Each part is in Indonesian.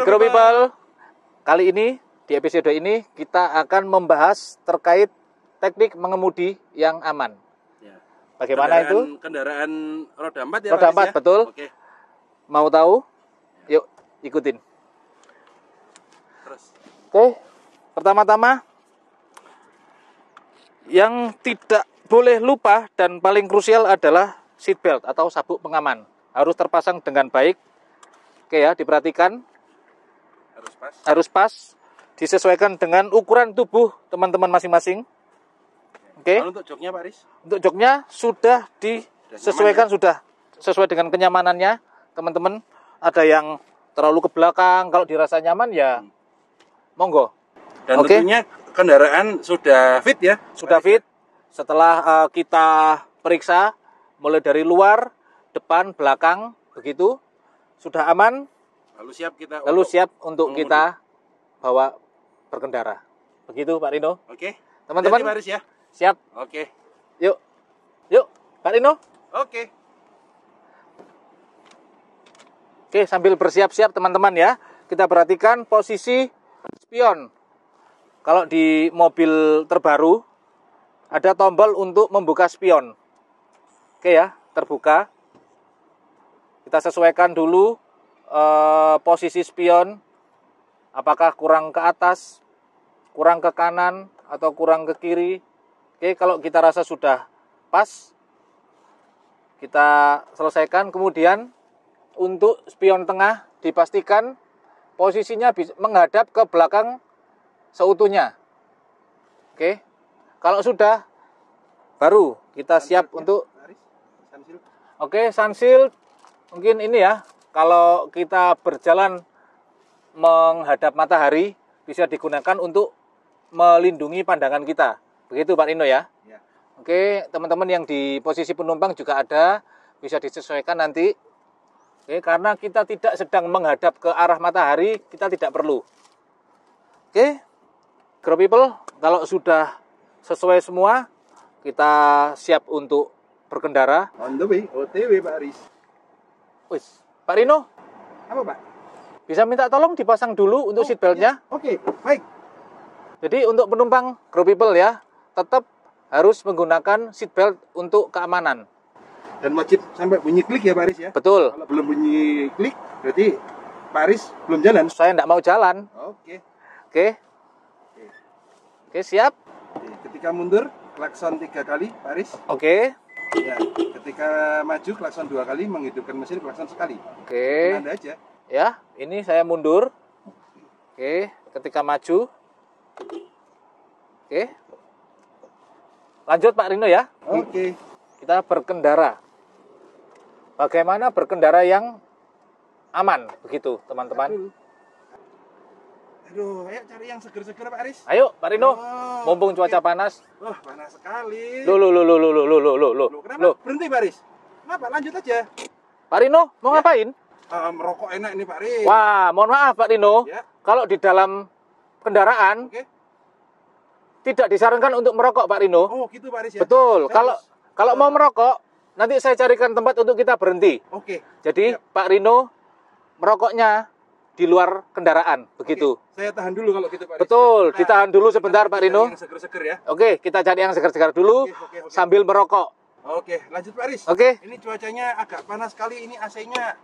Grow People, kali ini di episode ini kita akan membahas terkait teknik mengemudi yang aman. Ya. Bagaimana kendaraan roda 4 ya, roda 4 ya? betul. Oke. Mau tahu? Yuk ikutin. Terus. Oke, pertama-tama yang tidak boleh lupa dan paling krusial adalah seat belt atau sabuk pengaman. Harus terpasang dengan baik. Oke ya, diperhatikan. Harus pas. Disesuaikan dengan ukuran tubuh teman-teman masing-masing. Oke. Kalau untuk joknya Pak Aris? Untuk joknya sudah disesuaikan, sudah sesuai dengan kenyamanannya teman-teman. Ada yang terlalu ke belakang, kalau dirasa nyaman ya monggo. Dan tentunya kendaraan sudah fit ya? Sudah fit. Setelah kita periksa mulai dari luar, depan, belakang, begitu sudah aman. Lalu siap untuk kita bawa berkendara. Begitu Pak Rino. Oke. Teman-teman Pak Aris ya? Siap. Oke. Yuk Pak Rino. Oke. Oke, sambil bersiap-siap teman-teman ya, kita perhatikan posisi spion. Kalau di mobil terbaru ada tombol untuk membuka spion. Oke ya, terbuka. Kita sesuaikan dulu posisi spion. Apakah kurang ke atas, kurang ke kanan, atau kurang ke kiri. Oke, kalau kita rasa sudah pas, kita selesaikan. Kemudian untuk spion tengah dipastikan posisinya menghadap ke belakang seutuhnya. Oke, kalau sudah baru kita siap untuk sunsheld. Mungkin ini ya, kalau kita berjalan menghadap matahari bisa digunakan untuk melindungi pandangan kita. Begitu Pak Rino ya? Ya. Oke, teman-teman yang di posisi penumpang juga ada, bisa disesuaikan nanti. Oke, karena kita tidak sedang menghadap ke arah matahari, kita tidak perlu. Oke, Grow People, kalau sudah sesuai semua, kita siap untuk berkendara. On the way, OTW Pak Aris. Wis, Pak Rino. Apa Pak? Bisa minta tolong dipasang dulu untuk seat beltnya. Ya. Oke, baik. Jadi untuk penumpang Grow People ya, tetap harus menggunakan seat belt untuk keamanan. Dan wajib sampai bunyi klik ya Pak Aris ya? Betul. Kalau belum bunyi klik, berarti Pak Aris belum jalan. Saya tidak mau jalan. Oke. Oke, siap. Oke, ketika mundur, klakson 3 kali Pak Aris. Oke. Ya, ketika maju klakson 2 kali, menghidupkan mesin klakson sekali. Oke. Anda aja. Ya, ini saya mundur. Oke, ketika maju. Oke. Lanjut Pak Rino ya. Oke. Kita berkendara. Bagaimana berkendara yang aman, begitu teman-teman. Aduh, ayo cari yang seger-seger Pak Aris. Ayo Pak Rino, mumpung cuaca panas. Wah, panas sekali. Loh. Kenapa? Berhenti Pak Aris. Kenapa? Lanjut aja. Pak Rino, mau ngapain? Merokok enak ini Pak Aris. Wah, mohon maaf Pak Rino. Ya. Kalau di dalam kendaraan tidak disarankan untuk merokok Pak Rino. Oh, gitu Pak Aris ya. Betul. Kalau mau merokok, nanti saya carikan tempat untuk kita berhenti. Oke. Jadi Siap. Pak Rino merokoknya di luar kendaraan, begitu. Saya tahan dulu kalau gitu Pak Aris. Betul, ditahan dulu sebentar Pak Rino. Yang seger-seger ya. Oke, kita cari yang segar-segar dulu Oke. sambil merokok. Oke, lanjut Pak Aris. Oke. Ini cuacanya agak panas sekali, ini AC-nya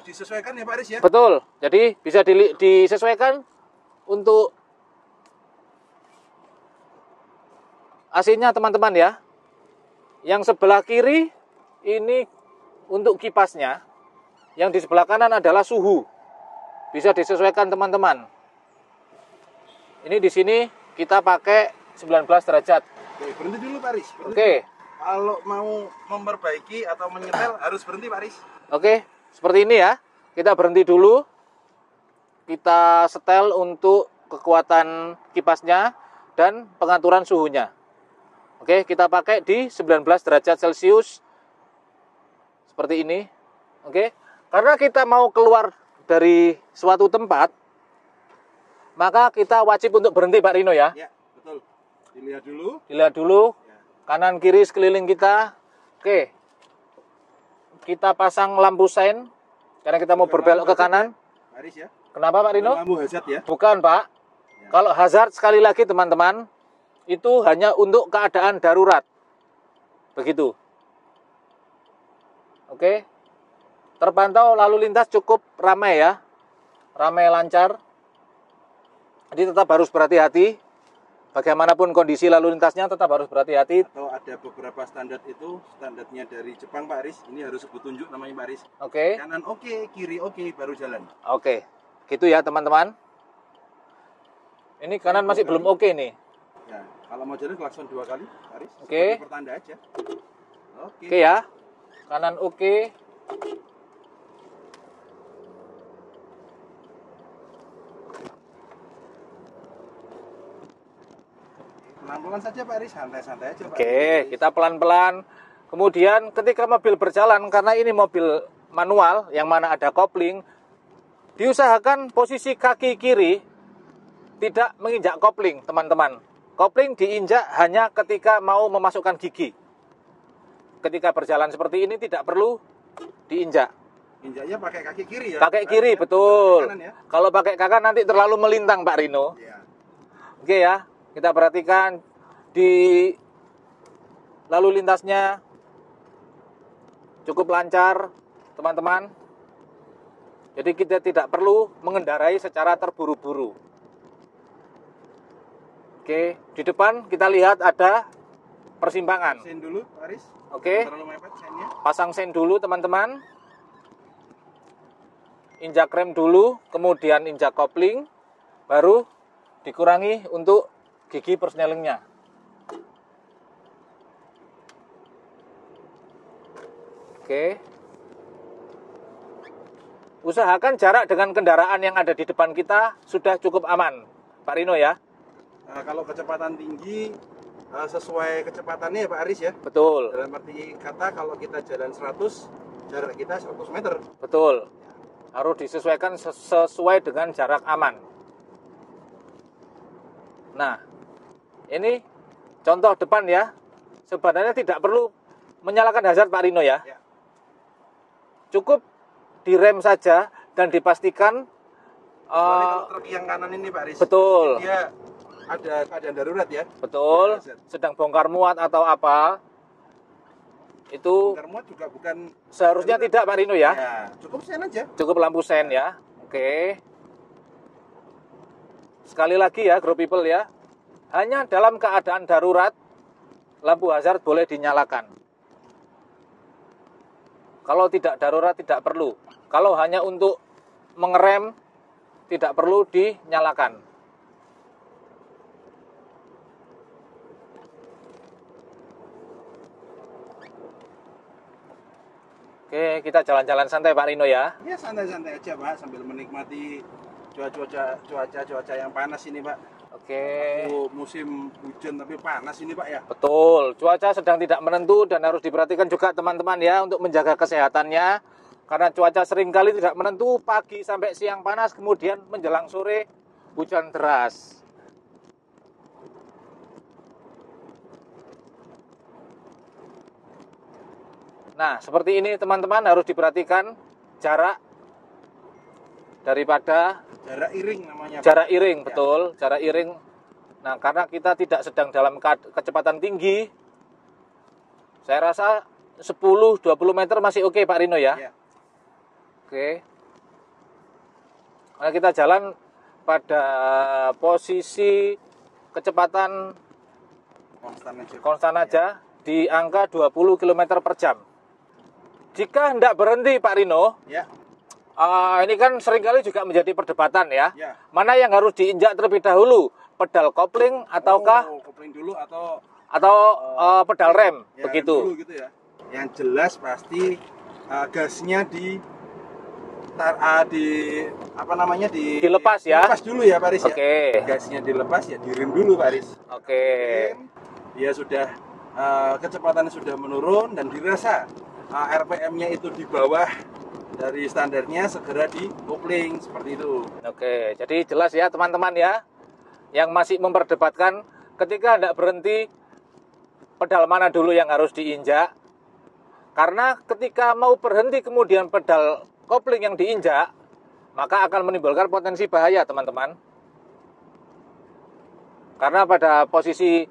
disesuaikan ya Pak Aris ya. Betul. Jadi bisa disesuaikan untuk AC-nya teman-teman ya. Yang sebelah kiri ini untuk kipasnya. Yang di sebelah kanan adalah suhu. Bisa disesuaikan teman-teman. Ini di sini kita pakai 19 derajat. Oke, berhenti dulu Pak Aris. Oke. Kalau mau memperbaiki atau menyetel harus berhenti Pak Aris. Oke, seperti ini ya. Kita berhenti dulu. Kita setel untuk kekuatan kipasnya dan pengaturan suhunya. Oke, kita pakai di 19 derajat Celcius. Seperti ini. Oke. Karena kita mau keluar dari suatu tempat, maka kita wajib untuk berhenti Pak Rino ya. Ya, betul. Dilihat dulu. Dilihat dulu. Ya. Kanan kiri sekeliling kita. Oke. Kita pasang lampu sein karena kita mau berbelok ke kanan. Aris ya. Kenapa Pak Rino? Lampu hazard ya. Bukan Pak. Kalau hazard sekali lagi teman-teman, itu hanya untuk keadaan darurat. Begitu. Oke. Terpantau lalu lintas cukup ramai ya. Ramai lancar. Jadi tetap harus berhati-hati. Bagaimanapun kondisi lalu lintasnya tetap harus berhati-hati. Atau ada beberapa standar itu, standarnya dari Jepang Pak Aris. Ini harus petunjuk namanya Pak Aris. Oke. Kanan oke, kiri oke, baru jalan. Oke. Gitu ya teman-teman. Ini kanan masih belum oke nih. Ya, kalau mau jalan klakson 2 kali, Pak Aris. Oke. Sebagai pertanda aja. Oke. Oke ya. Kanan oke. Pelan-pelan saja Pak Aris, santai-santai aja Pak. Oke, kita pelan-pelan. Kemudian ketika mobil berjalan, karena ini mobil manual yang mana ada kopling, diusahakan posisi kaki kiri tidak menginjak kopling, teman-teman. Kopling diinjak hanya ketika mau memasukkan gigi. Ketika berjalan seperti ini tidak perlu diinjak. Injaknya pakai kaki kiri ya. Pakai kiri, betul. Kanan ya. Kalau pakai kanan nanti terlalu melintang, Pak Rino. Ya. Oke ya, kita perhatikan di lalu lintasnya cukup lancar, teman-teman. Jadi kita tidak perlu mengendarai secara terburu-buru. Oke, di depan kita lihat ada persimpangan. Sen dulu Pak Aris. Oke. Terlalu mepet sennya. Pasang sen dulu, teman-teman. Injak rem dulu, kemudian injak kopling, baru dikurangi untuk gigi persnelingnya. Oke. Usahakan jarak dengan kendaraan yang ada di depan kita sudah cukup aman, Pak Rino ya. Kalau kecepatan tinggi sesuai kecepatannya ya Pak Aris ya. Betul. Dalam arti kata kalau kita jalan 100, jarak kita 100 meter. Betul. Harus disesuaikan sesuai dengan jarak aman. Nah, ini contoh depan ya. Sebenarnya tidak perlu menyalakan hazard Pak Rino ya. Ya. Cukup direm saja dan dipastikan Kalau truk yang kanan ini Pak Aris. betul. Dia ada keadaan darurat ya. Betul. Sedang bongkar muat atau apa. Itu Bongkar muat juga bukan seharusnya darurat. tidak Pak Rino ya. Ya, cukup sen aja. Cukup lampu sen ya. Oke. Sekali lagi ya, Grow People ya. Hanya dalam keadaan darurat, lampu hazard boleh dinyalakan. Kalau tidak darurat, tidak perlu. Kalau hanya untuk mengerem, tidak perlu dinyalakan. Oke, kita jalan-jalan santai Pak Rino ya. Ya santai-santai aja Pak sambil menikmati cuaca yang panas ini Pak. Oke. Musim hujan tapi panas ini Pak ya. Betul, cuaca sedang tidak menentu dan harus diperhatikan juga teman-teman ya untuk menjaga kesehatannya. Karena cuaca seringkali tidak menentu, pagi sampai siang panas, kemudian menjelang sore hujan deras. Nah, seperti ini teman-teman harus diperhatikan jarak daripada Jarak iring namanya Pak. jarak iring, Ya. betul, jarak iring. Nah, karena kita tidak sedang dalam kecepatan tinggi, saya rasa 10-20 meter masih oke Pak Rino ya. Ya. Oke. Karena kita jalan pada posisi kecepatan konstan aja di angka 20 km per jam. Jika hendak berhenti Pak Rino, Ya. ini kan seringkali juga menjadi perdebatan ya. Ya. Mana yang harus diinjak terlebih dahulu, pedal kopling ataukah kopling dulu atau pedal rem, ya, begitu. rem dulu gitu ya. Yang jelas pasti gasnya Dilepas ya. Dilepas dulu ya Pak Aris ya. Oke. Gasnya dilepas ya, direm dulu Pak Aris. Oke. Dia sudah kecepatannya sudah menurun dan dirasa RPM-nya itu di bawah dari standarnya, segera di kopling seperti itu. Oke, jadi jelas ya teman-teman ya, yang masih memperdebatkan ketika hendak berhenti, pedal mana dulu yang harus diinjak. Karena ketika mau berhenti kemudian pedal kopling yang diinjak, maka akan menimbulkan potensi bahaya, teman-teman. Karena pada posisi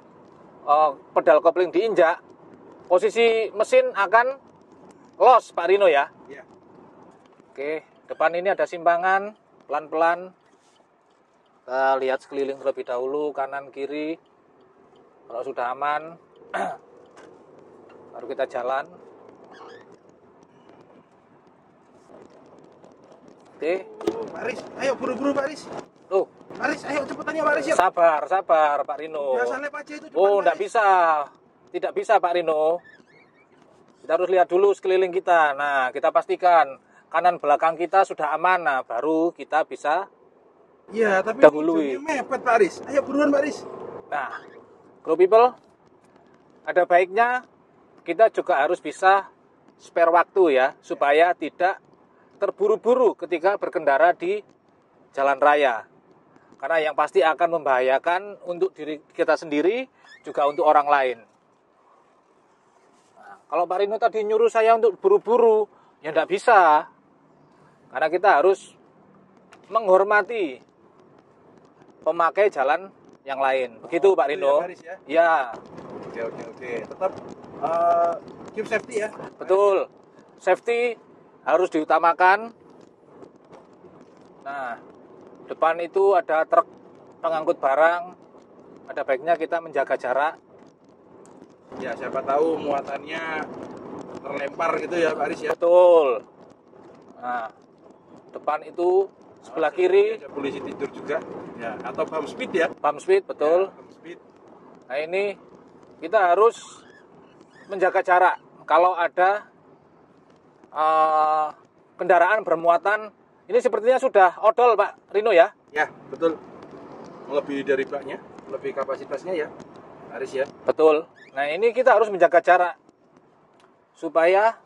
pedal kopling diinjak, posisi mesin akan loss, Pak Rino ya. Iya. Oke, depan ini ada simpangan, pelan-pelan. Kita lihat sekeliling terlebih dahulu, kanan kiri. Kalau sudah aman, baru kita jalan. Oke. Pak Aris, ayo buru-buru Pak Aris. Tuh, Pak Aris, ayo cepetannya Pak Aris ya. sabar Pak Rino. Biasa lep aja itu depan, Oh, Pak enggak Aris. bisa. Tidak bisa Pak Rino. Kita harus lihat dulu sekeliling kita. Nah, kita pastikan kanan belakang kita sudah aman. Nah, baru kita bisa. Iya, tapi dahului. jamnya mepet Pak Aris. Ayo buruan Pak Aris. Nah, Crew People, ada baiknya kita juga harus bisa spare waktu ya, supaya tidak terburu-buru ketika berkendara di jalan raya. Karena yang pasti akan membahayakan untuk diri kita sendiri, juga untuk orang lain. Nah, kalau Pak Rino tadi nyuruh saya untuk buru-buru, ya tidak bisa. Karena kita harus menghormati pemakai jalan yang lain. Begitu Pak Rino. Pak Aris ya. Ya, Oke. Tetap keep safety ya. betul. Safety harus diutamakan. Nah, depan itu ada truk pengangkut barang. Ada baiknya kita menjaga jarak. Ya, siapa tahu muatannya terlempar gitu ya Pak Aris ya. Betul. Nah, depan itu sebelah kiri Ada polisi tidur juga. Ya, atau bump speed ya. bump speed, betul. Ya, bump speed. Nah, ini kita harus menjaga jarak. Kalau ada kendaraan bermuatan, ini sepertinya sudah odol Pak Rino ya. Ya, betul. Melebihi dari baknya, lebih kapasitasnya ya. Pak Aris ya. Betul. Nah, ini kita harus menjaga jarak supaya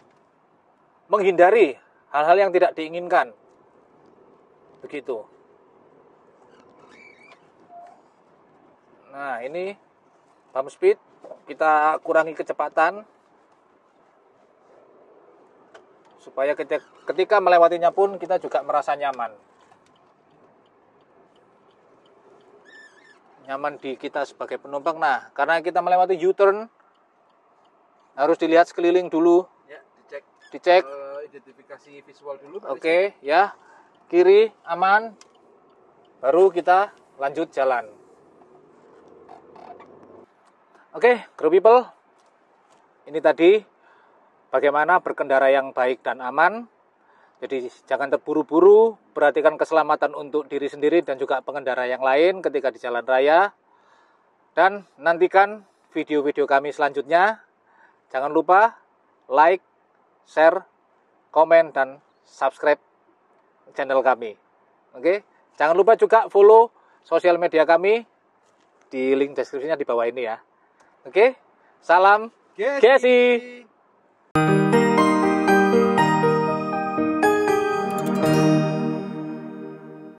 menghindari hal-hal yang tidak diinginkan. Begitu. Nah, ini bump speed, kita kurangi kecepatan supaya ketika melewatinya pun kita juga merasa nyaman. Nyaman di kita sebagai penumpang. Nah, karena kita melewati U-turn, harus dilihat sekeliling dulu, Ya, dicek. dicek. Identifikasi visual dulu Pak Aris. Oke, ya. Kiri aman. Baru kita lanjut jalan. Oke, Crew People. Ini tadi bagaimana berkendara yang baik dan aman. Jadi jangan terburu-buru, perhatikan keselamatan untuk diri sendiri dan juga pengendara yang lain ketika di jalan raya. Dan nantikan video-video kami selanjutnya. Jangan lupa like, share, komen, dan subscribe channel kami. Oke, jangan lupa juga follow sosial media kami di link deskripsinya di bawah ini ya. Oke, salam Gesi.